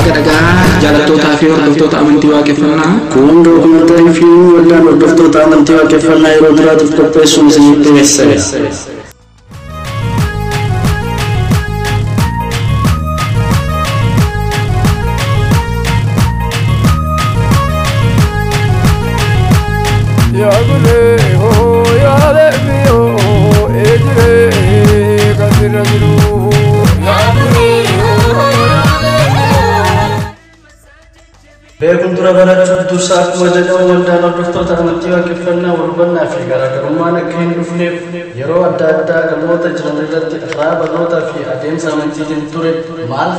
dagaa jaalattoota fi hordoftoota amantii waaqeffannaa kun dookumentaarii fi waldaan hordoftoota amantii waaqeffannaa yeroo duraatiif qopheessuun isinitti dhiyeessine. Beekun dura barachuuf dursa akkuma jedhamu waldaan hordoftoota amantii waaqeffannaa walhubannaa fi garaagarummaan akka hin dhufneef yeroo adda addaa galmoota jiran irratti irraa barnootaa fi adeemsa amantiitiin ture maal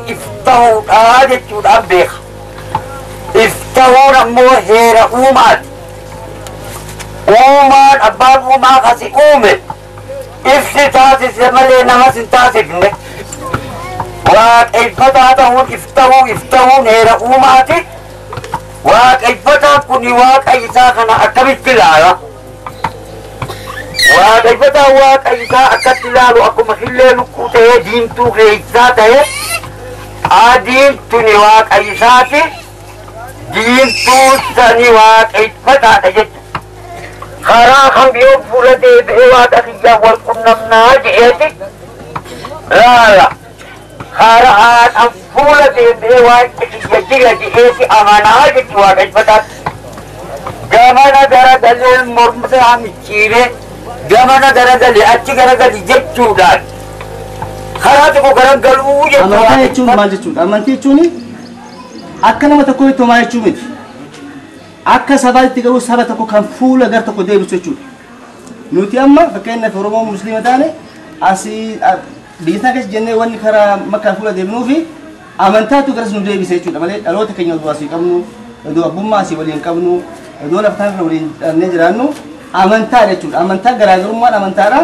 ifta'uudhaa jechuudhaan beeka. Ifta'uun ammoo heera uumaati. Uumaan abbaan uumaa kasi uume. Ifsi taasise malee namas hin taasifne. Waaqeffataa ta'uun ifta'uun heera uumaati. Waaqeffataan kuni waaqa isaa kana akkamitti ilaala? Waaqeffataan waaqa isaa akkatti ilaalu akkuma hillee lukkuu ta'ee diimtuu keessaa ta'e adiin tuni waaqa isaati. Diimtuu sani waaqeffataadha jechuudha. Karaa kan biyyoon fuula deebi'ee waaqa kiyyaan wal qunnamnaa jedheeti laala. Karaan fuula deebi'ee waaqa kiyya jira jedheeti amanaa jechuudha waaqeffataatti. Gamana garagalee mormusaa micciiree gamana garagalee achi garagali jechuudhaan karaa tokko garagaluu jechuudha. Amantaa jechuun maal jechuudha? Amantii jechuun akka nama tokko itti homaa jechuu miti. Akka sabaatti garuu saba tokko kan fuula gar tokko deebisu jechuudha. Nuti amma fakkeenyaaf Oromoo Musliima taane asii biyya sana keessa jennee wanni karaa makkaa fuula deebinuu fi amantaatu garas nu deebise jechuudha malee dhaloota keenya oduu asii qabnu, oduu abbummaa asii waliin qabnu, oduu laftaan waliin dhabnee jiraannu amantaa jechuudha. Amantaa garaagarummaan amantaadha.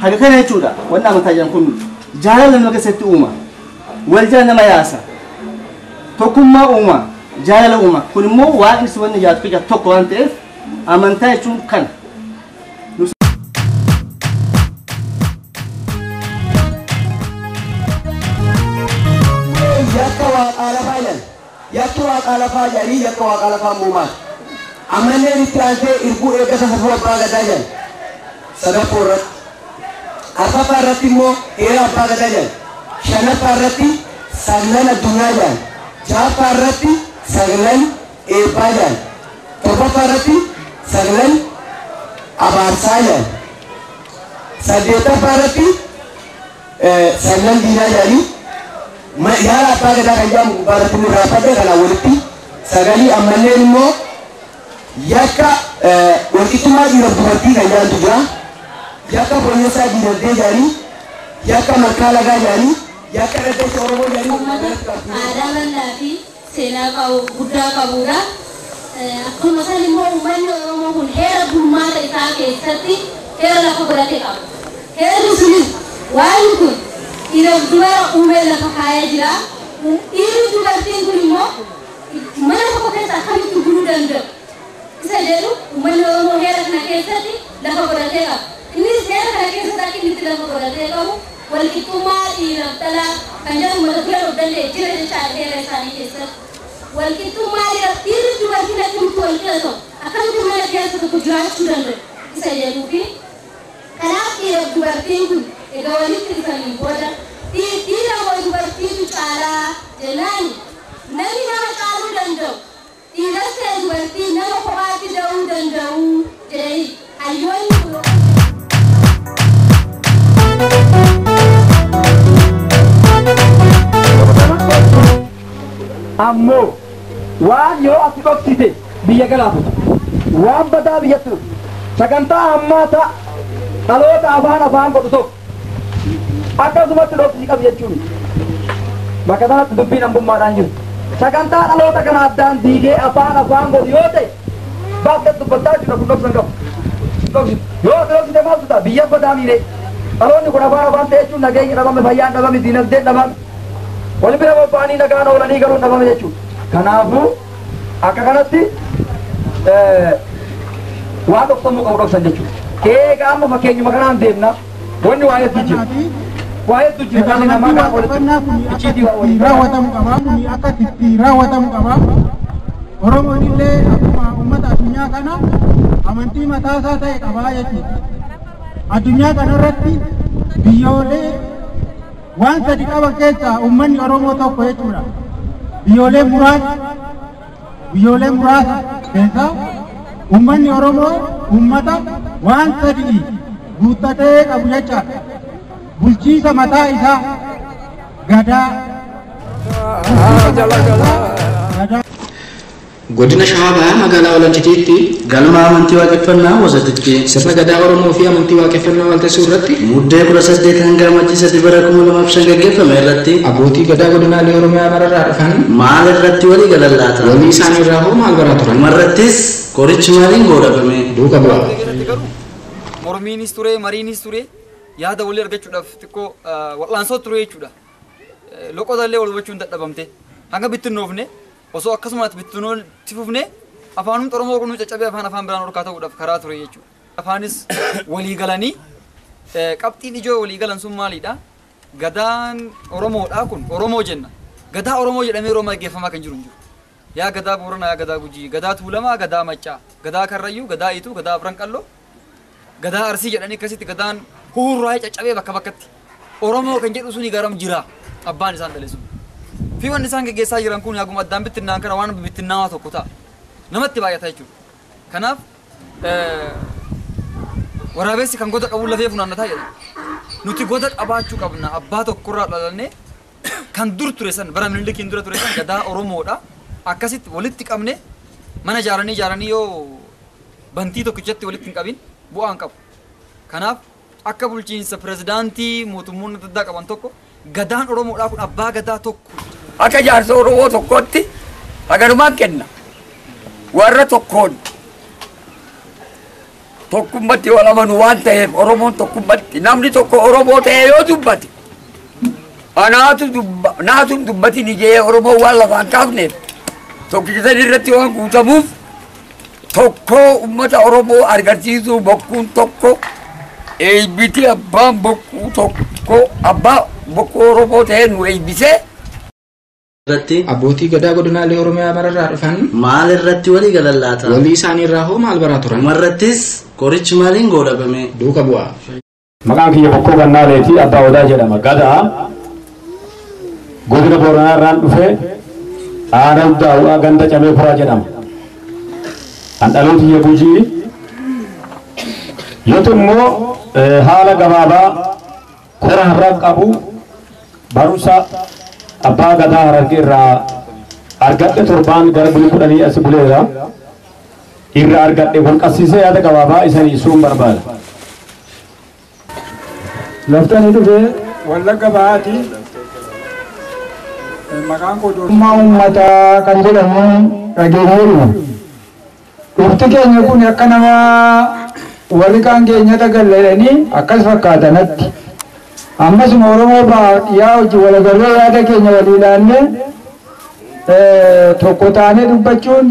Haga kana jechuudha. Wanni amantaa jedhamu kun jaalala nama keessatti uuma. Wal jala nama yaasa. Tokkummaa uuma. Jaalala uuma. Kun immoo waaqni si wanni jaatu keessa tokko waan ta'eef amantaa jechuun kana. Yakka waaqaa lafaa jedhanii yakka waaqaa lafaa muumaati. Amalleen itti aansee irbuu eeggata safuu abbaa gadaa jedhan sadaffoo irratti. Arfaffaa irratti immoo heera abbaa gadaa jedhan. Shanaffaa irratti saglan addunyaa jedhan. Ja'affaa irratti saglan eebbaa jedhan. Torbaffaa irratti saglan abaarsaa jedhan. Saddeettaffaa irratti saglan diinaa jedhanii. Yaala abbaa gadaa kan jedhamu gubbaarratti murraafadhe kana walitti sagalii ammalleen immoo yakka walqixxummaa dhiiraaf dubartii kan jedhamtu jira. Yakka bonyeessaa diinagdee jedhanii, yakka malkaa lagaa jedhanii, yakka daddacha Oromoo jedhanii. Aadaa bal'aa fi seenaa guddaa qabudha. Akkuma san immoo uummanni Oromoo kun heera bulmaata isaa keessatti heera lafa godhate qaba. Heerri sunis waan kun dhiiraaf dubara uumee lafa kaayee jira. Dhiirri dubartiin kun immoo mana tokko keessa akkamitti buluu danda'u? Isa jedhu uummanni Oromoo heera kana keessatti lafa godhatee qaba. Innis heera kana keessatti akka inni itti lafa godhatee qabu walqixxummaa dhiiraaf dhalaa kan jedhamu mata duree of danda'e jira jechaadha heera isaanii keessatti. Walqixxummaa dhiirri dubartiin akkamitti wal qixa ta'u akkamitti mana keessa tokko jiraachuu danda'u isa jedhuu fi kanaaf dhiiraaf dubartiin kun egaa walitti dhufanii booda dhiira wal dubartiitu caalaa jennaan namni nama caaluu danda'u dhiiras ta'e dubartiin nama kophaatti da'uu danda'u jedhanii hayyoonni kun. Ammoo waan yoo ati dhoksite biyya galaafatu waan badaa biyyatti dhufu sagantaa hammaata dhaloota afaan godhu tokko akkasumatti dhoksii qabu jechuun bakka sanatti dubbiin hambummaadhaan jiru sagantaa dhaloota kana addaan diigee afaan godhu yoo ta'e bakka dubbataa jiru kun dhoksan qabu yoo dhoksite maaltu ta'a biyya badaa miidhee dhaloonni kun afaan ta'e jechuun nageenya dhabame fayyaan dhabame diinagdeen dhabame wal bira bobba'anii nagaan oolanii galuun dhabame jechuudha. Kanaafuu akka kanatti waan dhoksamuu qabu dhoksan jechuudha. Eegaa amma fakkeenyuma kanaan deemna wanni waa hedduu jira waa hedduu jira kan namaa gaafa walitti raawwatamu qaba kuni akka itti raawwatamu qaba Oromoon illee akkuma uummata addunyaa kana amantii mataa isaa ta'e qabaa jechuudha. Addunyaa kanarratti biyyoolee waan sadi qaban keessaa uummanni Oromoo tokko jechuudha. Biyyoolee muraasa keessaa uummanni Oromoo uummata waan sadi guuttatee qabu jechaadha. Bulchiisa mataa isaa gadaa. Godina Shawaa magaalaa Walancitiitti galma amantii waaqeffannaa wasatitti sirna gadaa Oromoo fi amantii waaqeffannaa waltaasisuu irratti muddee 18 hanga 3 bara 2005 gaggeeffame irratti abbootii gadaa godinaalee Oromiyaa mararraa dhufan maal irratti walii galan laata? walii isaanii irraa hoo maal baraa turan? Marrattis qorichi maaliin godhafame? Duuka bu'aa. Mormiinis ture, mariinis ture, yaada walii argachuudhaaf xiqqoo wal'aansoo ture jechuudha. Loqotaallee wal hubachuun dadhabamte hanga bittinnoofne osoo akkasumas bittinnoon tifufne afaanum Oromoo kun caccabee afaan biraan ol kaata'uudhaaf karaa ture jechuudha. Afaanis walii galanii qabxiin ijoo walii galan sun maalidha? Gadaan Oromoodha kun Oromoo jenna. Gadaa Oromoo jedhamee Oromoo gaggeeffamaa kan jiru hin jiru. Yaa gadaa Booranaa, yaa gadaa Gujii, gadaa Tuulamaa, gadaa Maccaa, gadaa Karrayyuu, gadaa Ituu, gadaa Afran Qalloo, gadaa Arsii jedhanii akkasitti gadaan huurraa caccabee bakka bakkatti Oromoo kan jedhu suni garam jira abbaan isaan dhale sun. Fi wanni isaan gaggeessaa jiran kun haguma addaan bittinnaan kana waan bittinnaawaa tokko ta'a. Namatti baay'ata jechuudha. Kanaaf waraabessi kan goda qabu lafee funaannataa jedha. Nuti goda qabaachuu qabna abbaa tokkorraa dhalannee kan dur ture san bara Minilikiin dura ture san gadaa Oromoodha. Akkasitti walitti qabne mana ijaaranii yoo bantii tokkichatti walitti hin qabin bu'aa hin qabu. Kanaaf akka bulchiinsa pirezidaantii mootummoonni adda addaa qaban tokko gadaan Oromoodhaa kun abbaa gadaa tokko akka jaarsa Oromoo tokkotti hagarumaan kenna. Warra tokkoon tokkummatti wal amanu waan ta'eef Oromoon tokkummatti namni tokko Oromoo ta'ee yoo dubbate naatu dubbati ni jee Oromoo waan lafaan kaafneef tokkicha irratti waan guutamuuf tokko ummata Oromoo agarsiisuu bokkuun tokko eebbiti abbaan bokkuu tokko abbaa bokkuu Oromoo ta'ee nu eebbisee irratti abbootii gadaa godinaalee Oromiyaa mararraa dhufan maal irratti walii galan laata? walii isaanii irraa hoo maal baraa turan? Marrattis qorichi maaliin godhafame? Duuka bu'aa. Maqaan kiyya bokkuu gannaaleeti abbaa odaa jedhama. Gadaa godina Booranaa irraan dhufe aana guddaa ganda camee kuraa jedhama. An dhaloota kiyya Gujii yotu immoo haala gabaabaa kora har'a qabu barumsa abbaa gadaa Harargee irraa argadhe torbaan gara bulii 10 as buleera irraa argadhe wal qabsiisee yaada gabaabaa isanii isuun barbaada. Laftani dhufe Wallagga Bahaati maqaan koo Doorsimaa uummataa kan jedhamu dhageenyeeruma. Dhufti keenya kun akka nama warri kaan keenyata galleedhanii akkas fakkaatanatti. Ammasuma Oromoo baadiyyaa hojii walagarree yaada keenya walii ilaallee tokko taanee dubbachuun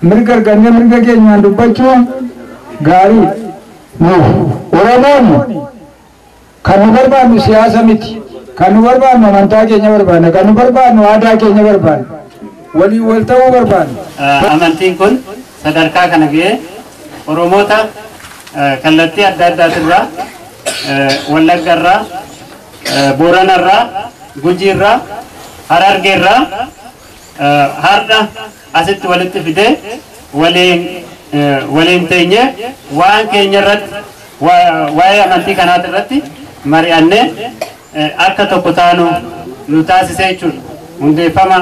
mirga argannee mirga keenyaan dubbachuun gaarii. Oromoon kan nu barbaannu siyaasa miti. Kan nu barbaannu amantaa keenya barbaanna. Kan nu barbaannu aadaa keenya barbaanna. Walii wal ta'uu barbaanna. Amantiin kun sadarkaa kana ga'ee Oromoota kallattii adda addaatirraa Wallaggarraa Booranarraa Gujiirraa Harargeerraa har'a asitti walitti fidee waliin teenye waan keenya irratti waa'ee amantii kanaati irratti mari'annee akka tokko taanu nu taasisee jechuudha. Hundeeffama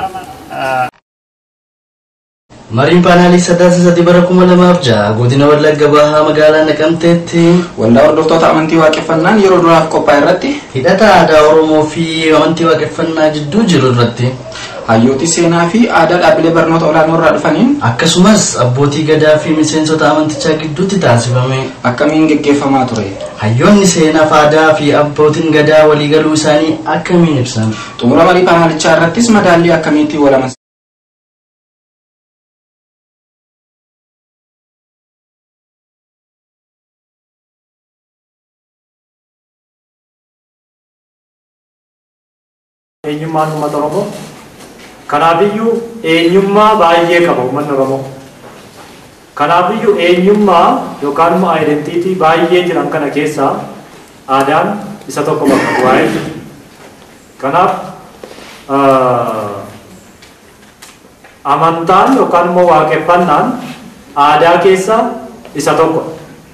Mariin paanaalii sadaasa bara 2006 godina Wallagga Bahaa magaalaa Naqamteetti waldaa hordoftoota amantii waaqeffannaan yeroo duraaf qophaa'e irratti hidhata aadaa Oromoo fi amantii waaqeffannaa jidduu jiru irratti hayyooti seenaa fi aadaa dhaabbilee barnoota olaanoo irraa dhufaniin akkasumas abbootii gadaa fi miseensota amantichaa gidduutti taasifame. akkamiin geggeeffamaa ture? Hayyoonni seenaa fi aadaa fi abbootiin gadaa waliigaluu isaanii akkamiin ibsan? xumura marii paanaalichaa irrattis madaallii akkamiitti walaman eenyummaan uummata Oromoo. Kanaafiyyuu eenyummaa baay'ee qaba uummanni Oromoo. Kanaafiyyuu eenyummaa yookaan immoo aayidentiitii baay'ee jiran kana keessaa aadaan isa tokko bakka bu'aa. Kanaaf amantaan yookaan immoo waaqeffannaan aadaa keessaa isa tokko.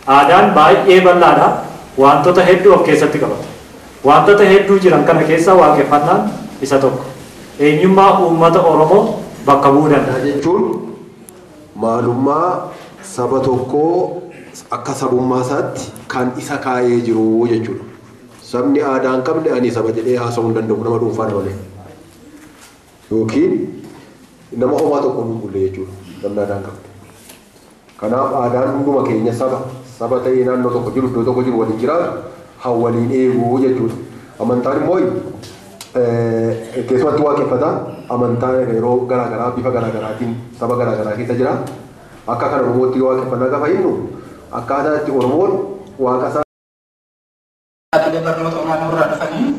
Aadaan baay'ee bal'aadha. Wantoota hedduu of keessatti qabata. Wantoota hedduu jiran kana keessaa waaqeffannaan isa tokko. Eenyummaa uummata Oromoo bakka bu'uu danda'a jechuun maalummaa saba tokkoo akka sabummaa isaatti kan isa kaa'ee jiru jechuudha. Sabni aadaa hin qabne ani saba jedhee haasa'uu hin danda'u nama dhuunfaan malee. Yookiin nama homaa tokko hin bulle jechuudha. Namni aadaa hin qabne. Kanaaf aadaan hunduma keenya saba ta'ee naannoo tokko jiru iddoo tokko jiru waliin jiraatu hawwaliin eeguu jechuudha. Amantaan immoo keessumatti waaqeffata amantaa yeroo garaagaraa bifa garaagaraatiin saba garaagaraa keessa jira. Akka kana Oromootti waaqeffannaa gaafa jennu akkaataa itti Oromoon waaqa isaa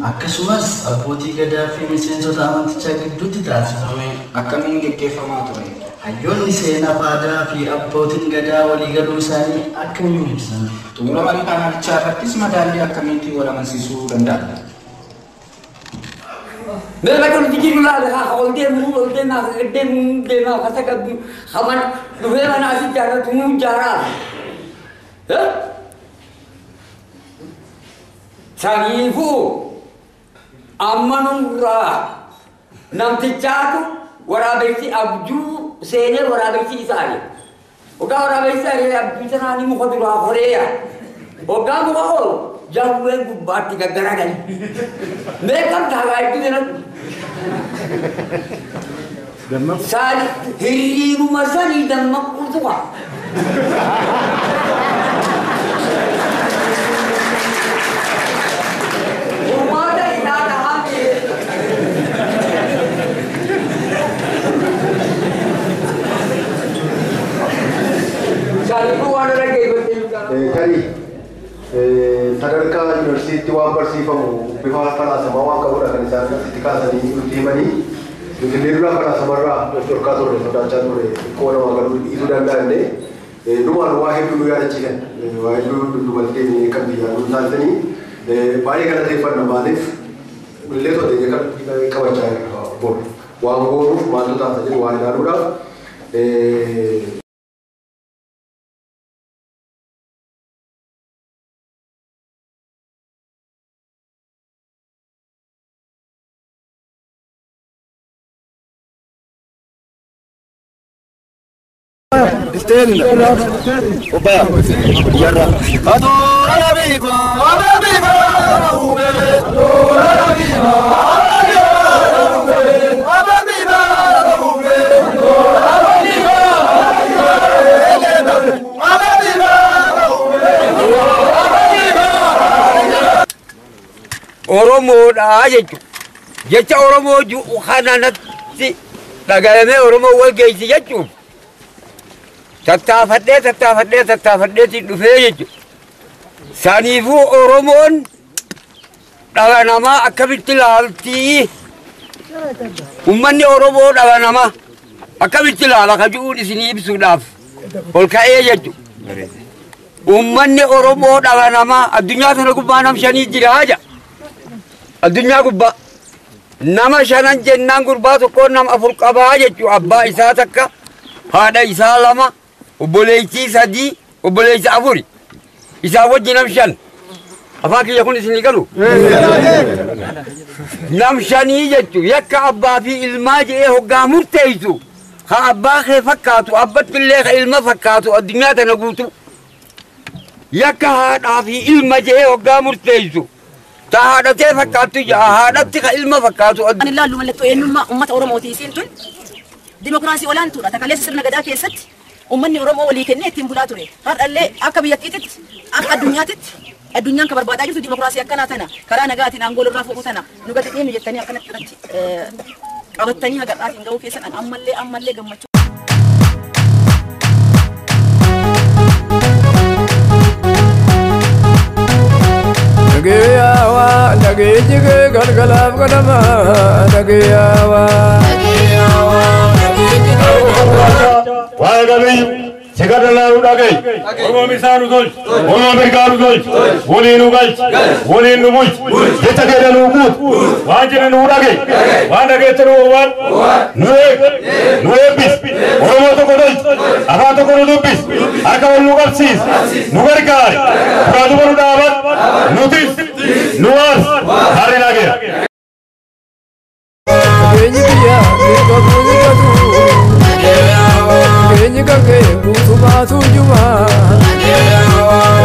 akkasumas abbootii gadaa fi miseensota amantichaa gidduutti taasifame akkamiin geggeeffamaa ture. Hayyoonni seenaa aadaa fi abbootiin gadaa waliigaluu isaanii akkamiin ibsan. Xumura marii kanaalichaa irrattis madaallii akkamiitti wal amansiisuu danda'a. Mereka kan bikin lah, kalau dia nak kata kata, kaman, dua mana asyik cara tunggu cara, Sangifu, amanurah, nanti catu, warabesi abju, senior warabesi isari, oka warabesi isari abju sana ni muka dulu Korea, oka muka jauh yang buat tiga gerakan, mereka dah itu dengan Sali hiri rumah sani dan makmur tua. Rumah dah tidak habis. Sali keluar lagi betul. Kali sadarkaa yuunivarsiitii waan barsiifamu bifa falaasama waan qabuudha kan isaan itti kaasanii nutti himanii nuti dirraa falaasamarraa dhorkaa turre sodaachaa turre xiqqoo namaa galuu dhiisuu danda'anne dhumaan waa hedduu nu yaadachiisan waa hedduu dubaltee kan biyyaa nu taasisanii baay'ee galateeffanna maaliif illee to'atee qabachaa boru waan goonuuf maaltu taasa jedhu waan ilaaluudhaaf Stella, Obaya, Yara, Adora Viva, Oromo dah je, jecha Oromo ju khana nati, dagangnya Oromo wal gaji je. Tattafadhee dhufee jechuudha. Saniifuu Oromoon dhala namaa akkamitti ilaaltii? Uummanni Oromoo dhala namaa akkamitti ilaala ka jedhuun isinii ibsuudhaaf ol ka'ee jechuudha. Uummanni Oromoo dhala namaa addunyaa kana gubbaa nam shanii jira haja. Addunyaa gubbaa nama shanan jennaan gurbaa tokkoon nama afur qabaa jechuudha. Abbaa isaa takka, haadha isaa lama. Obboleettii sadii, obboleettii afuri. Isaa wajji nam shan. Afaan kiyya kun isinii galu. Nam shanii jechuun yakka abbaa fi ilmaa jedhee hoggaa murteessu. Ha abbaa kee fakkaatu, abbatti illee ka ilma fakkaatu addunyaa tana guutu. Yakka haadhaa fi ilma jedhee hoggaa murteessu. Ta haadhatee fakkaattu jaa haadhatti ka ilma fakkaatu. Ani ilaallu mallattoo eenyummaa uummata Oromootii isiin tun dimokiraasii olaantuudha. Takaleessa sirna gadaa keessatti. Uummanni Oromoo walii kennee ittiin bulaa ture. Har'allee akka biyyattiitti akka addunyaatitti addunyaan kan barbaadaa jirtu dimokiraasii akkanaa tana karaa nagaatiin aangoo irraa fuudhuu tana nu gadi dhiyeenya jettanii akkanatti irratti qabattanii haga dhaatiin gahuu keessan ammallee gammachuu. Nagaya wa Nageenyige galgalaaf ganama nageeyyawa. Waa'ee qabiyyuu sigadalaa nu dhaga'i. Oromoo misaa nu tolchi. Oromoo mirgaa nu tolchi. Waliin nu galchi. Waliin nu bulchi. Jecha keenya nu guutu. Waan jedhe nu dhaga'i. Waan dhageette nu waan nu eegi. Nu eebbisi. Oromoo tokko tolchi. Afaan tokko nu dubbisi. Harka wal nu qabsiisi. Nu gargaari. Duraatuma nu dhaabat. Nutis nu waas. Harri nageera. Nageenyi biyya mirga bu'uuratu. Nageenyi kan ka'e guutumaatu juma.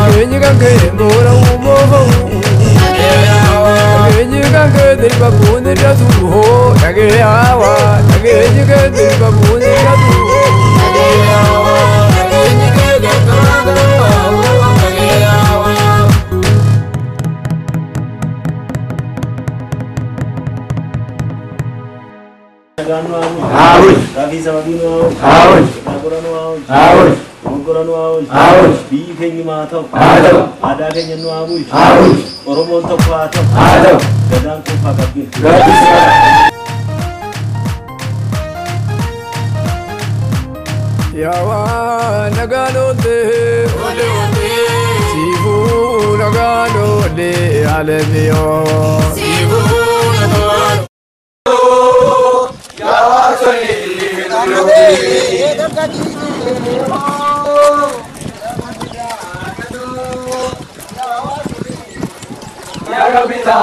Nageenyi kan ka'e moora uumoo ba'u. Nageenyi kan ka'e dirba bu'uuratu. Nageeyyawa. Nageenyi kan dirba bu'uuratu. Nageeyyawa. Nageenyi kan dirba bu'uuratu. Nageeyyawa. Aul. Rafi Sababino Aul. Nagorano Aul. Mongorano Aul. Biyyi keenya maata'u. Aadaa keenya nu haa bulchu. Oromoon tokko haa ta'u. Gadaan kun haa qabbiin. Yawa naganode ole ole sibu naganode alemiyo sibu naganode yawa choli ya kapita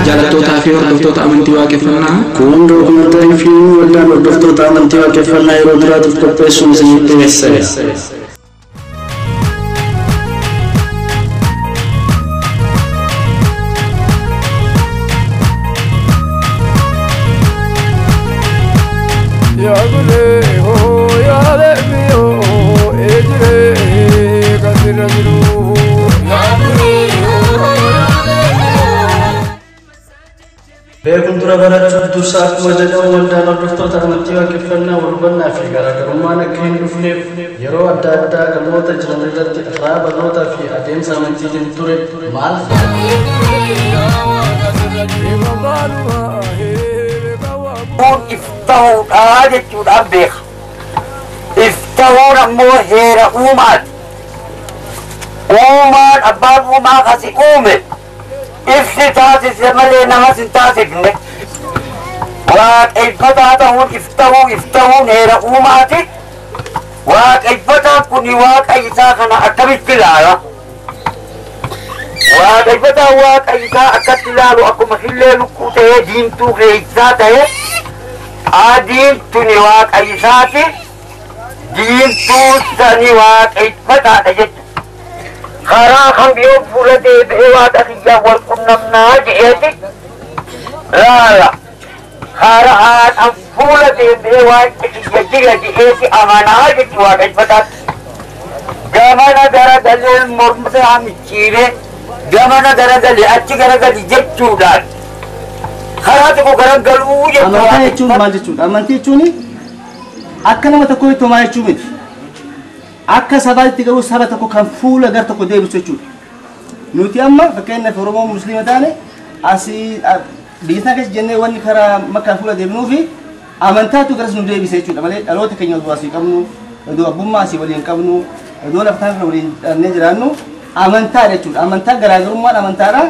jaalattoota fi hordoftoota amantii waaqeffannaa kun dookumentaarii fi waldaan hordoftoota amantii waaqeffannaa yeroo biraatiif qopheessuun isiniif dhiyeessine. Beekumtura bara dursaa akkuma jedhamu waldaan hordoftoota amantii waaqeffannaa walhubannaa fi garaagarummaan akka hin dhufneef yeroo adda addaa galmoota jiran irratti irraa barnootaa fi adeemsa amantiitiin ture maal iftahuu jechuudhaan beeka. Iftahuun ammoo heera uumaati. Uumaan abbaan uumaa kasi uume ifsi taasise malee namas hin taasifne. Waaqeffataa ta'uun iftahuun heera uumaati. Waaqeffataan kuni waaqa isaa kana akkamitti ilaala? Waaqeffataan waaqa isaa akkatti ilaalu akkuma hillee lukkuu ta'ee diimtuu keessaa ta'e adiin tuni waaqa isaati. Diimtuu sani waaqeffataadha jechuudha. Karaa kan yoo fuula deebi'ee waaqa kiyyaa wal qunnamnaa jedheeti laala. Karaa fuula deebi'ee waaqa kiyya jira jedheeti amanaa jechuudha waaqeffataatti. Gamana garagalee mormusaa micciiree gamana garagalee achi garagali jechuudhaan karaa tokko garagaluu jechuudha. Amantaa jechuun maal jechuudha? Amantii jechuun akka nama tokko itti homaa jechuu miti. Akka sabaatti garuu saba tokko kan fuula gara tokko deebisu jechuudha. Nuti amma fakkeenyaaf Oromoo Musliima taane asii biyya keessa jennee wanni karaa makkaa fuula deebinuu fi amantaatu garas nu deebise jechuudha malee dhaloota keenya osoo asii qabnu iddoo abbummaa asii waliin qabnu iddoo laftaan waliin dhabnee jiraannu amantaa jechuudha. Amantaa garaagarummaan amantaadha.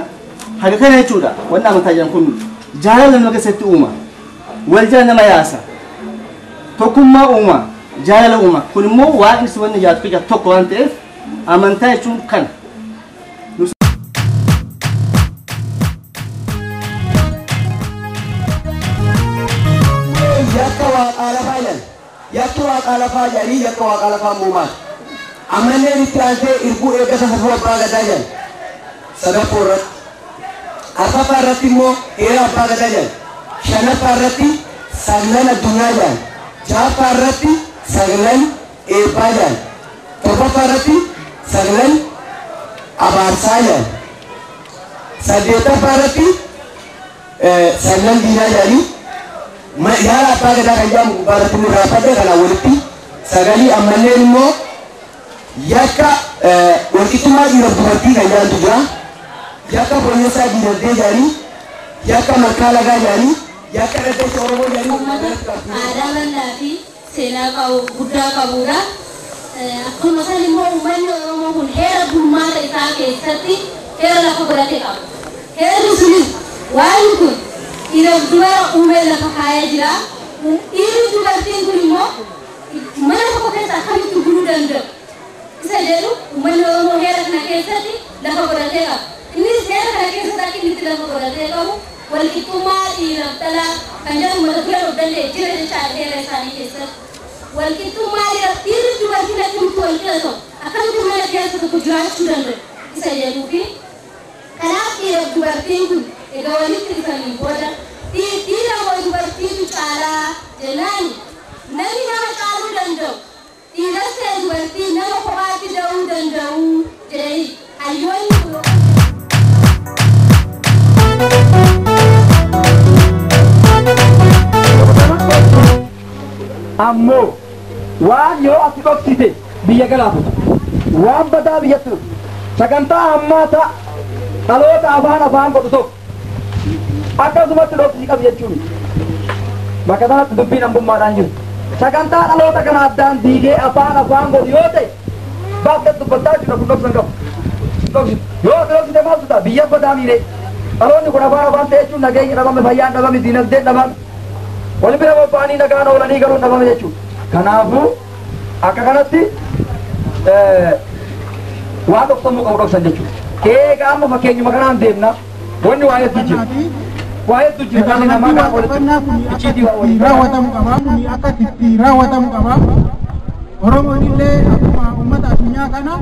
Haga kana jechuudha. Wanni amantaa jedhamu kun jaalala nama keessatti uuma. Wal jala nama yaasa. Tokkummaa uuma. Jaalala uuma. Kun immoo waaqni si wanni jaatu fi tokko waan ta'eef amantaa jechuun kana. Yakka waaqa lafaa jedhanii yakka waaqa lafaa muumaan. Amalleen itti aansee irbuu eeggata safuu abbaa gadaa jedhan. Sadaffaa irratti. Arfaffaa irratti immoo heera abbaa gadaa jedhan. Shanaffaa irratti saglan addunyaa jedhan. Ja'affaa irratti saglan eebbaa jedhan. Torbaffaa irratti saglan abaarsaa jedhan. Saddeettaffaa irratti saglan diinaa jedhanii. Yaala abbaa gadaa kan jedhamu gubbaarratti murraafadhe kana walitti sagalii ammalleen immoo yakka walqixxummaa dhiiraaf dubartii kan jedhamtu jira. Yakka boonyeessaa diinagdee jedhanii yakka malkaa lagaa jedhanii yakka daddeessa Oromoo jedhanii aadaa bal'aa fi seenaa guddaa qabudha. Akkuma san immoo uummanni Oromoo kun heera bulmaata isaa keessatti heera lafa godhate qaba. Heerri sunis waan kun dhiiraaf dubara uumee lafa kaayee jira. Dhiirri dubartiin kun immoo mana tokko keessa akkamitti buluu danda'u? Isa jedhu uummanni Oromoo heera kana keessatti lafa godhatee qaba. Innis heera kana keessatti akka inni itti lafa godhatee qabu walqixxummaa dhiiraaf dhalaa kan jedhamu mata duree of danda'e jira jechaadha heera isaanii keessatti. Walqixxummaa dhiirri dubartiin akkamitti wal qixa ta'u akkamitti mana keessa tokko jiraachuu danda'u isa jedhuu fi kanaaf dhiiraaf dubartiin kun egaa walitti dhufanii booda dhiira wal dubartiitu caalaa jennaan namni nama caaluu danda'u dhiiras ta'e dubartii nama kophaatti da'uu danda'u jedhanii hayyoonni ammoo waan yoo ati dhoksite biyya galaafatu waan badaa biyyatti sagantaa hammaata dhaloota afaan godhu tokko akkasumatti dhoksii qabu jechuun bakka sanatti dubbiin hambummaadhaan jiru sagantaa dhaloota kana addaan diigee afaan godhu yoo ta'e bakka dubbataa jiru kun dhoksan qabu yoo dhoksite maal tuta biyya badaa miidhee dhaloonni kun afaan ta'e jechuun nageenya dhabame fayyaan dhabame diinagdeen dhabame wal bira bobba'anii nagaan oolanii galuun dhabame jechuudha. Kanaafuu akka kanatti waan dhoksamuu qabu dhoksan jechuudha. Eegaa amma fakkeenyuma kanaan deemna wanni waa hedduu jira. Waa hedduu jira kan namaa kan walitti raawwatamu qaba. Kuni akka itti raawwatamu qaba. Oromoon illee akkuma uummata addunyaa kana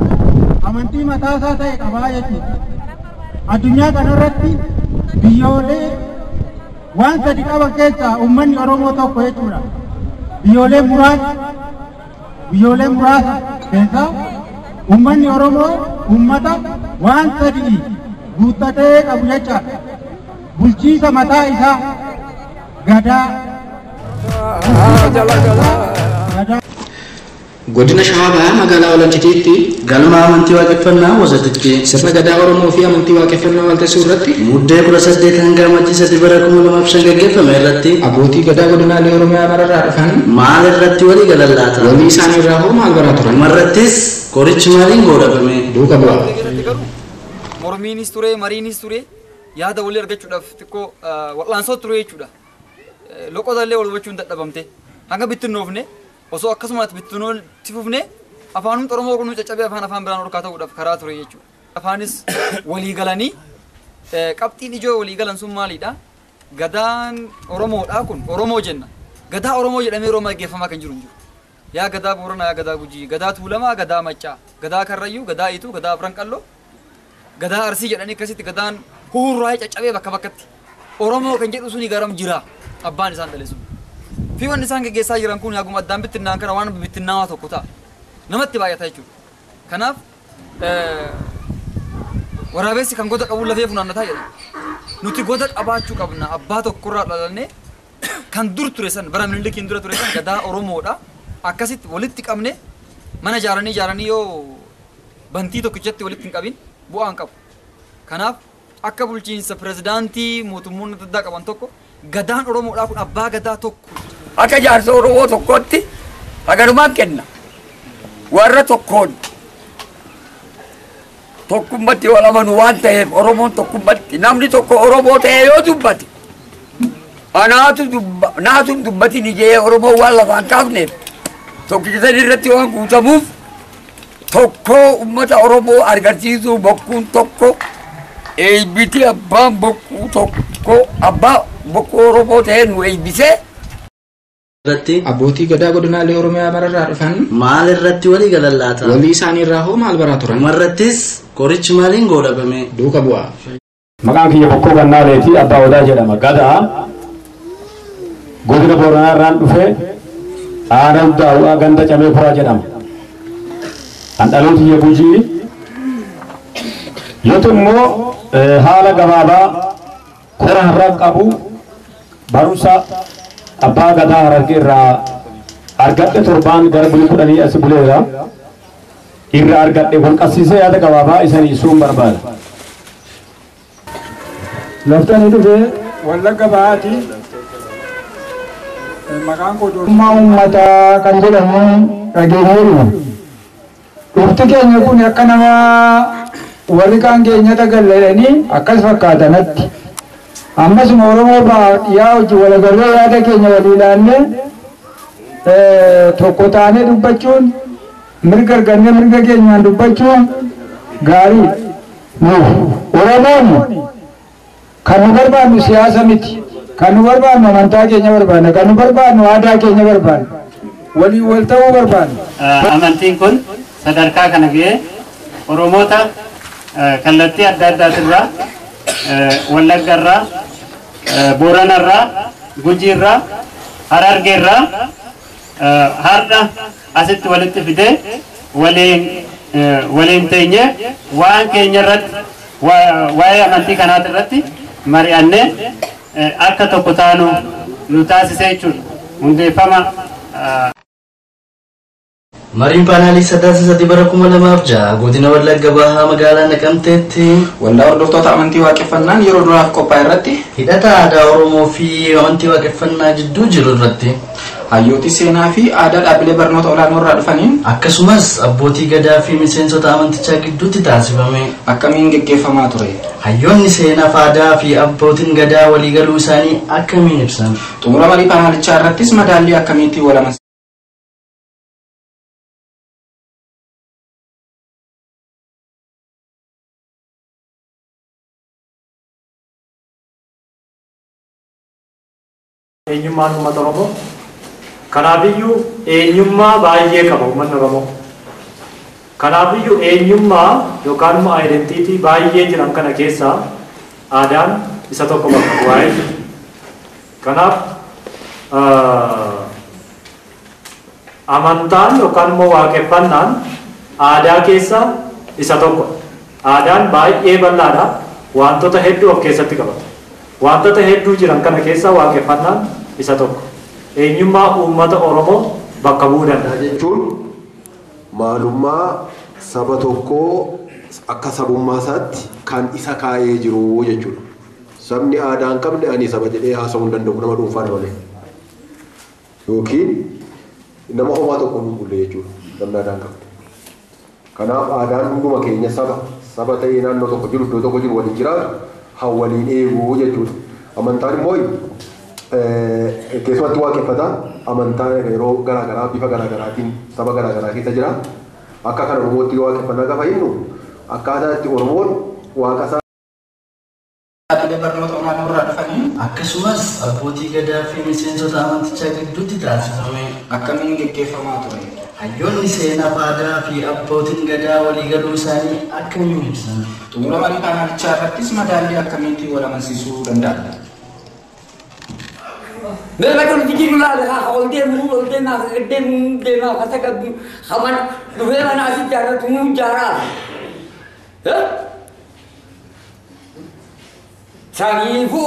amantii mataasaa ta'e qabaa jechuudha. Addunyaa kanarratti biyyoolee waan sadi qaban keessaa uummanni Oromoo tokko jechuudha. Biyyoolee muraasa keessaa uummanni Oromoo uummata waan sadi guuttatee qabu jechaadha. Bulchiisa mataa isaa gadaa. Godina Shawaa Bahaa magaalaa Walancitiitti galma amantii waaqeffannaa wasatitti sirna gadaa Oromoo fi amantii waaqeffannaa waltaasisuu irratti muddee 18 hanga amajjii 3 bara 2005 gaggeeffame irratti abbootii gadaa godinaalee Oromiyaa mararraa dhufan maal irratti walii galan laata? Walii isaanii irraa hoo maal baraa turan? Marrattis qorichi maaliin godhafame? Duuka bu'aa. Mormiinis ture, mariinis ture, yaada walii argachuudhaaf xiqqoo wal'aansoo ture jechuudha. Loqotaallee wal hubachuun dadhabamte hanga bittinnoofne osoo akkasumas bittinnooti fufne afaanumti Oromoo kun caccabee afaan biraan ol kaa'uudhaaf karaa ture jechuudha. Afaanis walii galanii qabxiin ijoo walii galan sun maalidha? Gadaan Oromoodha kun Oromoo jenna. Gadaa Oromoo jedhamee yeroo gaggeeffamaa kan jiru hin jiru. Yaa gadaa Booranaa, yaa gadaa Gujii, gadaa Tuulamaa, gadaa Maccaa, gadaa Karrayyuu, gadaa Ituu, gadaa Afran Qalloo, gadaa Arsii jedhanii akkasitti gadaan huurraa'ee caccabee bakka bakkatti Oromoo kan jedhu suni garam jira abbaan isaan dhale sun. Fi wanni isaan gaggeessaa jiran kun yaaguma addaan bittinnaan kana waan bittinnaawaa tokko ta'a. Namatti baay'ata jechuudha. Kanaaf waraabessi kan goda qabu lafee funaannataa jedha. Nuti goda qabaachuu qabna abbaa tokkorraa dhalannee kan dur ture san bara Minilikiin dura ture san gadaa Oromoodha. Akkasitti walitti qabne mana ijaaranii yoo bantii tokkichatti walitti hin qabin bu'aa hin qabu. Kanaaf akka bulchiinsa pirezidaantii mootummoonni adda addaa qaban tokko gadaan Oromoodhaa kun abbaa gadaa tokko. Akka jaarsa Oromoo tokkotti hagarumaan kenna. Warra tokkoon tokkummatti wal amanu waan ta'eef Oromoon tokkummatti namni tokko Oromoo ta'ee yoo dubbate naatu dubbati ni jee Oromoo waan lafaan kaafneef tokkicha irratti waan guutamuuf tokko ummata Oromoo agarsiisuu bokkuun tokko eebbiti abbaan bokkuu tokko abbaa bokkuu Oromoo ta'ee nu eebbisee. Abbootii gadaa godinaalee Oromiyaa mararraa dhufan maal irratti walii galan laata? Walii isaanii irraa hoo maal baraa turan? Marrattis qorichi maaliin godhafame? Duuka bu'aa. Maqaan kiyya bokkuu gannaaleeti abbaa odaa jedhama. Gadaa godina Booranaa irraan dhufe aana uddaa'uudhaa ganda camee kuraa jedhama. Kan dhaloota kiyya Gujii yoo immoo haala gabaabaa kora har'a qabu barumsa abbaa gadaa Harargee irraa argadhe torbaan gara bulii 10 as buleera irraa argadhe wal qabsiisee yaada gabaabaa isanii isuun barbaada. Laftani dhufee Wallagga Bahaati maqaan koo Doorsimaa Uummataa kan jedhamu dhageenyeeruma. Dhufti keenya kun akka nama warri kaan keenyata galleedhanii akkas fakkaatanatti. Ammasuma Oromoo baadiyyaa hojii walagarree yaada keenya walii ilaallee tokko taanee dubbachuun mirga argannee mirga keenyaan dubbachuun gaarii. Oromoon kan nu barbaannu siyaasa miti, kan nu barbaannu amantaa keenya barbaanna, kan nu barbaannu aadaa keenya barbaanna, walii wal ta'uu barbaanna. Amantiin kun sadarkaa kana ga'ee Oromoota kallattii adda addaatirraa Wallaggarraa Booranarraa Gujiirraa Harargeerraa har'a asitti walitti fidee waliin teenyee waan keenya irratti waa'ee amantii kanaati irratti mari'annee akka tokko taanu nu taasisee jechuudha. Hundeeffama Mariin paanaalii sadaasa bara 2006 godina Wallagga Bahaa magaalaa Naqamteetti waldaa hordoftoota amantii waaqeffannaan yeroo duraaf qophaa'e irratti hidhata aadaa Oromoo fi amantii waaqeffannaa jidduu jiru irratti hayyooti seenaa fi aadaa dhaabbilee barnoota olaanoo irraa dhufaniin akkasumas abbootii gadaa fi miseensota amantichaa gidduutti taasifame. Akkamiin gaggeeffamaa ture? Hayyoonni seenaa fi aadaa fi abbootiin gadaa waliigaluu isaanii akkamiin ibsan? Xumura marii paanaalichaa irrattis madaallii akkamiitti walaman? eenyummaan uummata Oromoo kanaafiyyuu eenyummaa baay'ee qaba uummanni Oromoo. Kanaafiyyuu eenyummaa yookaan immoo aayidentiitii baay'ee jiran kana keessaa aadaan isa tokko bakka bu'aa. Kanaaf amantaan yookaan immoo waaqeffannaan aadaa keessaa isa tokko. Aadaan baay'ee bal'aadha. Wantoota hedduu of keessatti qabata. Wantoota hedduu jiran kana keessaa waaqeffannaan isa tokko. Eenyummaa uummata Oromoo bakka bu'uu danda'a jechuun maalummaa saba tokkoo akka sabummaa isaatti kan isa kaayee jiru jechuudha. Sabni aadaa hin qabne ani saba jedhee haasa'uu hin danda'u nama dhuunfaa malee. Yookiin nama homaa tokko hin bulle jechuudha. Namni aadaa hin qabne. Kanaaf aadaan hunduma keenya saba ta'ee naannoo tokko jiru iddoo tokko jiru waliin jiraatu hawwaliin eeguu jechuudha. Amantaan immoo keessumatti waaqeffataa amantaa yeroo garaagaraa bifa garaagaraatiin saba garaagaraa keessa jira. Akka kana Oromootti yoo waaqeffannaa gaafa hinnu akkaataa itti Oromoon waaqa isaa akkasumas abbootii gadaa fi miseensota amantichaa gidduutti taasifame akkamiin geggeeffamaa ture. Hayyoonni seenaa aadaa fi abbootiin gadaa waliigaluu isaanii akkamiin ibsan. Xumura marii kanaanichaa irrattis madaallii akkamiitti wal amansiisuu danda'a. Mereka kan bikin lah, kalau dia nak kata kata, kaman, dua mana asyik cara tunggu cara, Sangifu,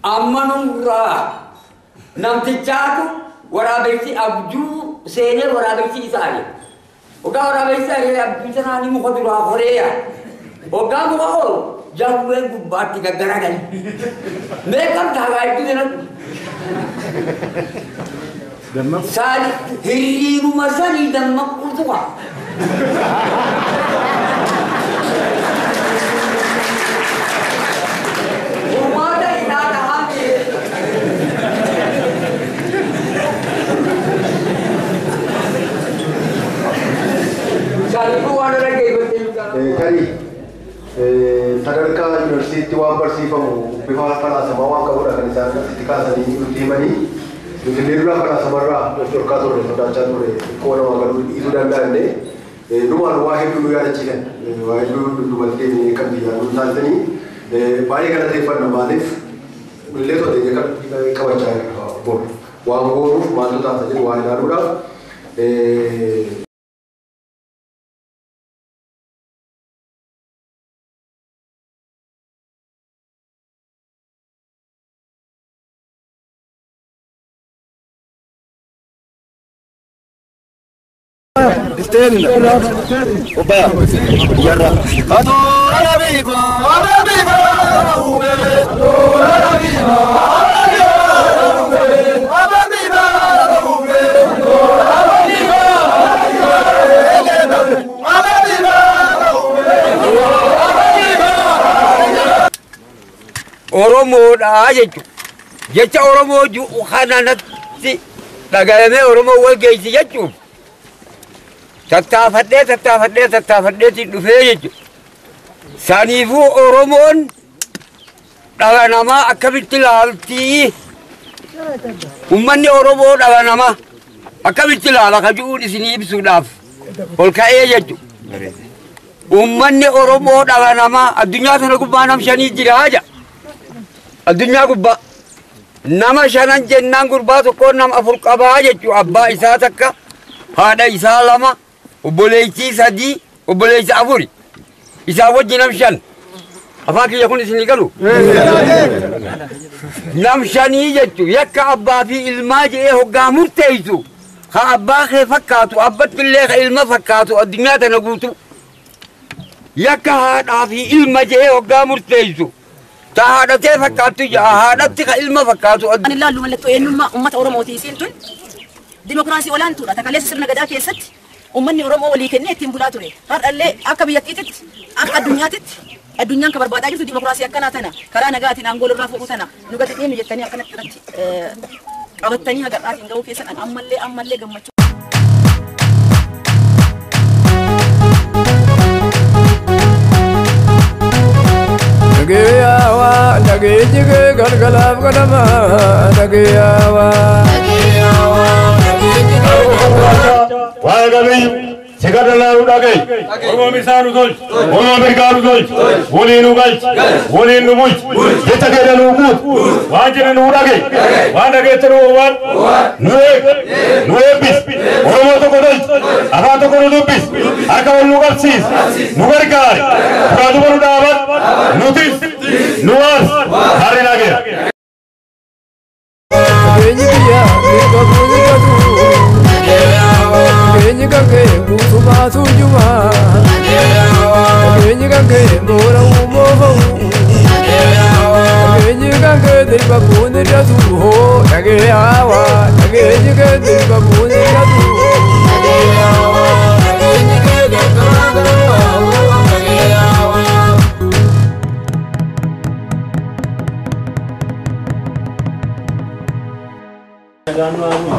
amanura, nanti catu, warabesi abju, senior warabesi isari, oga warabesi isari abju sana ni muka dulu Korea, oga muka all. Jauh yang bati gara-gara ni. Mereka dah itu dengan sari hiri rumah sari dan makul tua. Rumah dah ina dah habis. Sari tu ada lagi betul. Kali sadarkaa yuunivarsiitii waan barsiifamu bifa falaasamaa waan qabudha kan isaan itti kaasanii nutti himanii nuti leerraa falaasamarraa dhorkaa turre sodaachaa turre xiqqoo namaa galuu dhiisuu danda'anne dhumaan waa hedduu nu yaadachiisan waa hedduu dubaltee kan biyyaa nu taasisanii baay'ee galateeffanna maaliif illee tolee qabachaa bor waan goonuuf maaltu taasa jedhu waa ilaaluudhaaf استنى وبا يلا هاتو انا بيبا Oromo dah jecha Oromo ju khananatti dagayame Oromo wal geisi jechuun tattaafadhee dhufee jechuudha. Saniifuu Oromoon dhala namaa akkamitti ilaaltii? Uummanni Oromoo dhala namaa akkamitti ilaala ka jiruun isinii ibsuudhaaf ol ka'ee jechuudha. Uummanni Oromoo dhala namaa addunyaa kana gubbaa nam shanii jira haja. Addunyaa gubbaa nama shanan jennaan gurbaa tokkoon nama afur qabaa jechuudha. Abbaa isaa takka, haadha isaa lama, obboleettii sadii, obboleettii afuri. Isaa wajji nam shan. Afaan kiyya kun isinii galu? Nam shanii jechuudha. Yakka abbaa fi ilmaa jedhee hoggaa murteessu. Ha abbaa kee fakkaatu, abbatti illee ka ilma fakkaatu addunyaa tana guutu. Yakka haadhaa fi ilma jedhee hoggaa murteessu. Ta haadhatee fakkaatu haadhatti ka ilma fakkaatu. Ani ilaallu mallattoo eenyummaa uummata Oromooti isiin tun dimokiraasii olaantuudha. Takaleessa sirna gadaa keessatti uummanni Oromoo walii kennee ittiin bulaa ture. Har'allee akka biyyattiitti akka addunyaatitti addunyaan kan barbaadaa jirtu dimokiraasii akkanaa tana karaa nagaatiin aangoo irraa fuudhu tana nu gadi dhiyeenya jettanii akkanatti irratti qabattanii hagadhaatiin gahuu keessan ammallee gammachuu. Nagiyawa, nagijige galgalaf ganama, nagiyawa. Wagabi, Sikadala Udagay, Oromisanu Dol, Oromirganu Dol, Wolinu Gal, Wolinu Muj, Yetakeda Numut, Wajan Udagay, Wanagetaru Wan, Nuepis, Oromoto Kodol, Akato Kodopis, Akawan Nugarsis, Nugarikar, Radubaru Davat, Nutis, Nuas, Harinagir. Kenya matu juma Genyi kanke mora umo Genyi kanke dirba kuni ratu ho Nage awa Genyi kanke dirba kuni ratu ho Nage awa Genyi kanke dirba kuni ratu ho Nage awa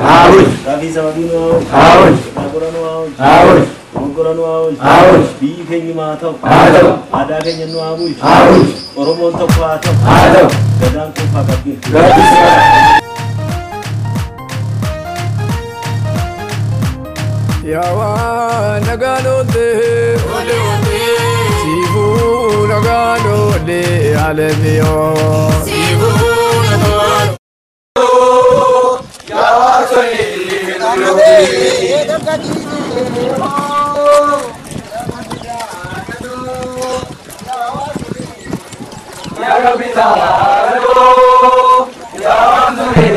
Awul. Rafi sababinu awul. Awul. Nakuranu awul. Awul. Mongkoranu awul. Awul. Biyyi keenya maataw. Maataw. Aadaa keenya nu awul. Awul. Oromoon tokko haa ta'u. Haa ta'u. Gadaan kun haa qabdu. Yawa nagalode ole ole Sifu nagalode alemiyo Sifu nagalode Yawa soli Yawa bitalo Yawa soli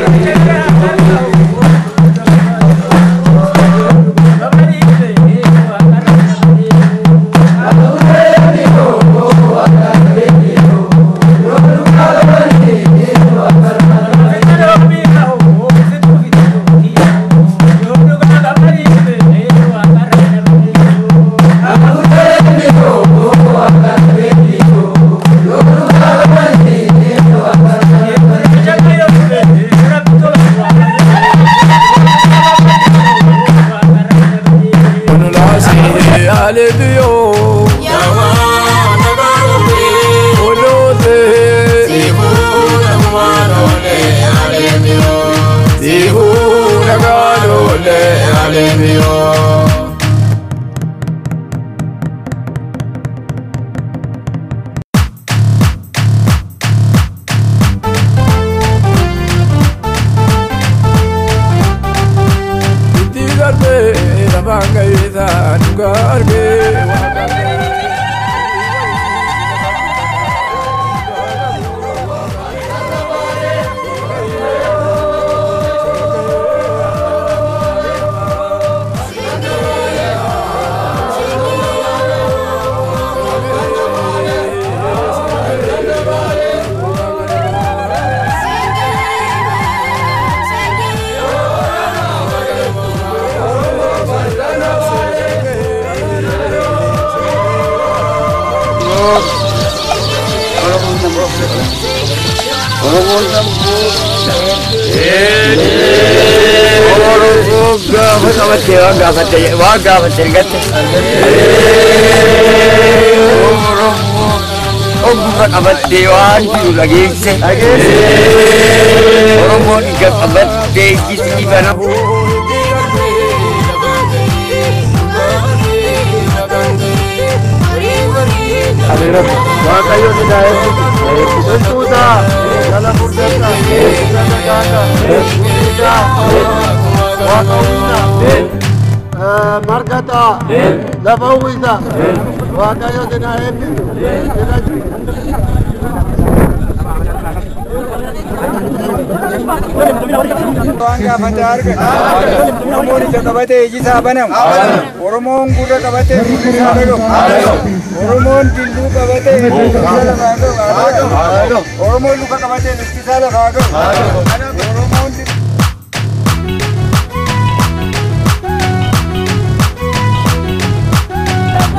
Dewan tu lagi se. Orang ni kat abad deki sini mana? Aduh, wah kayu ni dah. Tentu dah. Dalam bursa dah. Wah kayu dah. Markata. Lafau dah. Wah kayu ni dah. Bangga fajar ke? Oromoon ija qabate iji isaa banamu. Oromoon gurra qabate gurri isaa dhagahu. Oromoon dilluu qabate dilluu isaa lafaa gahu. Oromoon luka qabate lukti isaa lafaa gahu. Oromoon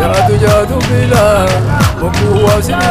Jatuh jatuh bila membuat sini.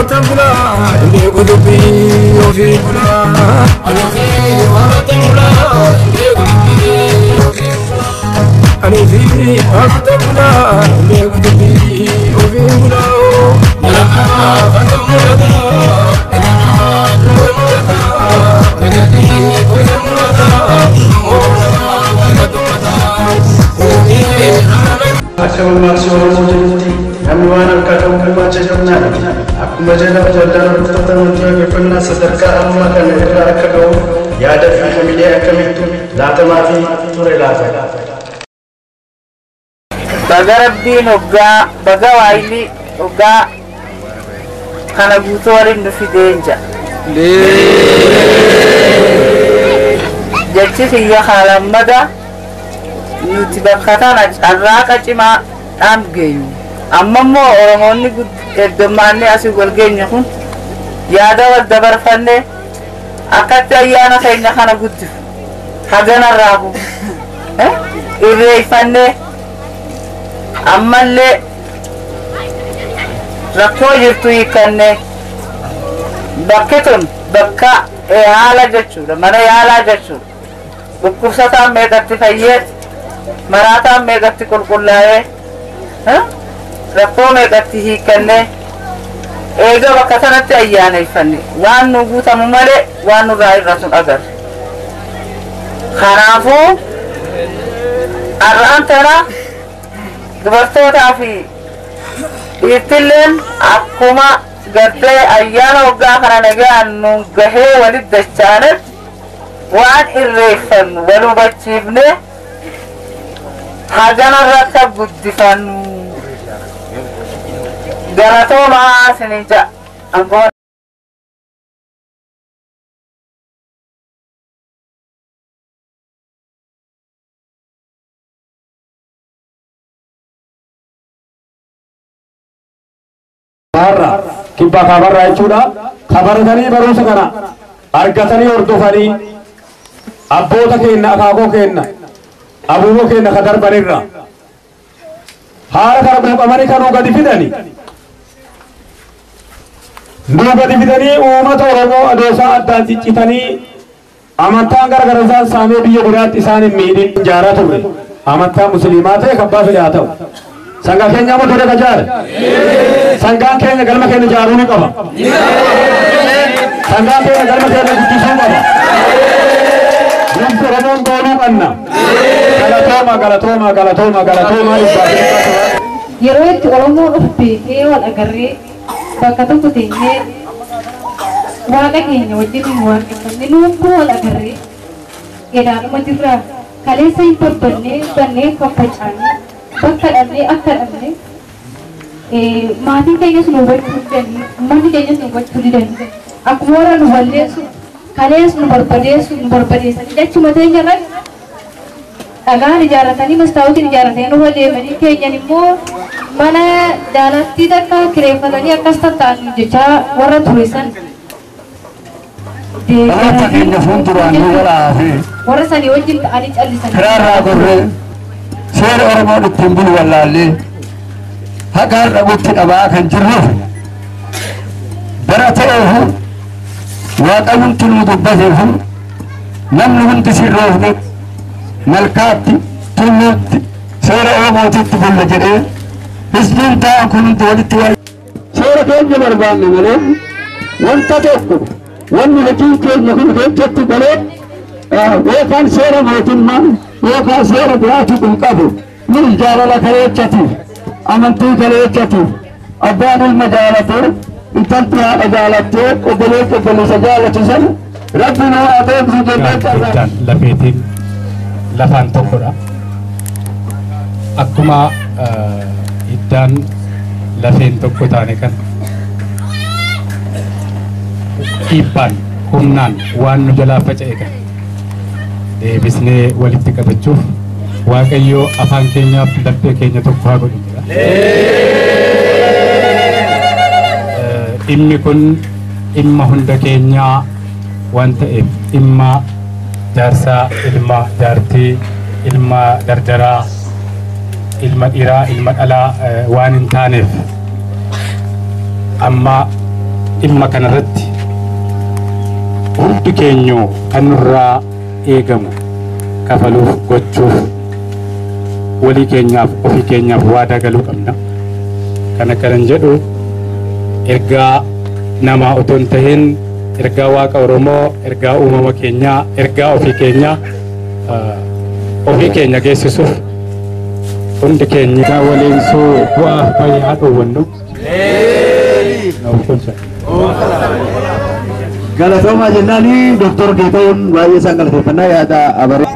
تبلا اللي قلبي وفي بلا أنا في تبلا اللي قلبي أنا في تبلا اللي قلبي وفي بلا Akkuma maksii Oromootti namni waan harkaa gumaacha jabnaa akkuma jedha waldaan hordoftoota amantii waaqeffannaa sadarkaa ammaa kana irraa akka ga'u yaada fi hamilee akkamitti laatamaa fi ture laata. Baga Rabbiin hoggaa baga waayilii hoggaa kana guutuu waliin nu fideenja. Jechi kiyya haalamada nuti bakka tana carraaqa cimaa dhaam geenyu. Amma immoo Oromoonni heddummaanni asii wal geenye kun yaada wal dabarfanne akkatti ayyaana keenya kana guddifu haganarraa bu'u irreeffanne ammallee rakkoo jirtu hiikkanne bakki tun bakka haala jechuudha mana yaalaa jechuudha dhukkubsataan meeqatti fayyee maraataan meeqatti qulqullaa'ee rakkoo meeqatti hiikkanne eega bakka sanatti ayyaaneffanne waan nu guutamu malee waan nurraa irraa sun agarre kanaafuu har'aan tana dubartootaa fi dhiirtilleen akkuma gartee ayyaana waggaa kana nagaan nu gahee walit dachaanetti waan irreeffannu wal hubachiifne haganarratti guddifannu galatoomaa isinii ja'a. Kibba kabarraa jechuudha. Kabaratanii barumsa kana argatanii hordofanii abboota keenya akaakoo keenya abuuboo keenya ka darbanirra haala kana buuqamanii kanuu gadi fidani. Nuu gadi fidanii uummata Oromoo adoosaa addaan ciccitanii amantaan gargar isaan saamee biyya biraatti isaan hin miidhin ijaaraa turre. Amantaa musliimaa ta'e kabbaa fide haa ta'u. Sangaa keenya amma ture kajaare. Sangaan keenya galma keenya ijaaruu ni qaba. Sangaan keenya galma keenya guddisuu qaba. Namni Oromoon goonuu qabna. Galatooma galatooma galatooma galatooma yeroo itti Oromoon of beekee wal agarree bakka tokko teenyee waaqa keenya wajjin waaqeffanne nuun kun wal agarree edaadhuma jirraa kaleessa hin babbannee bannee faffacaanee bakka dhabnee akka dhabne maatiin keenyas nu hubachuu didanii uummanni keenyas nu hubachuu didanii akkuma warra nu balleessu kalees nu barbadeessanii dachuma teenya irratti dhagaan ijaarratanii mastaawotiin ijaarratanii nu deemanii keenyan immoo mana jaalattii takka kireeffatanii akkas tatta'an jechaa warra tureessan keenya fuulduraan nu walaafi warra sanii wajjin ta'anii callisanii kiraarraa gorree seera Oromoon ittiin bulu wallaallee haqaan dhabutti dhabaa kan jirruuf bara ta'eefu waaqa hundi nu dubbateefu namni hundi sirroofne malkaatti tulluutti seera Oromootitti bulla jedhee hisbiin ta'an kun hundi walitti wal seera keenya barbaanne malee wanta tokko wanni hojiin keenya kun hojjetti malee yookaan seera mootummaa yookaan seera biraatu kun qabu nun jaalala kaleechatiif amantii kaleechatiif abbaan ilma jaalatee intalti haadha jaalattee obboleessa obboleessa jaalatu san rabbi nuu adeemsu jennee carraa lafeetiin lafaan tokkodha. Akkuma iddaan lafeen tokko taane kan dhiibbaan humnaan waan nu jalaa faca'e kan deebisnee walitti qabachuuf Waaqayyo afaan keenyaaf laphee keenya tokko haa godhu jedha. Dhimmi kun dhimma hunda keenyaa waan ta'eef dhimma jaarsaa, ilma jaartii, ilma dardaraa, ilma dhiiraa, ilma dhalaa waan hin taaneef amma dhimma kanarratti hundi keenyu kan nurraa eegamu kafaluuf gochuuf walii keenyaaf ofii keenyaaf waadaa galuu qabna. Kana kanan jedhu ergaa namaa otoo hin tahin ergaa waaqa Oromoo, ergaa uumama keenyaa, ergaa ofii keenya geessisuuf hundi keenya waliin bu'aa fayyaa dhowwannu. Galatoomaa jennaani Dr. Geetahuun baay'ee isaan galateeffannaa yaada abaree.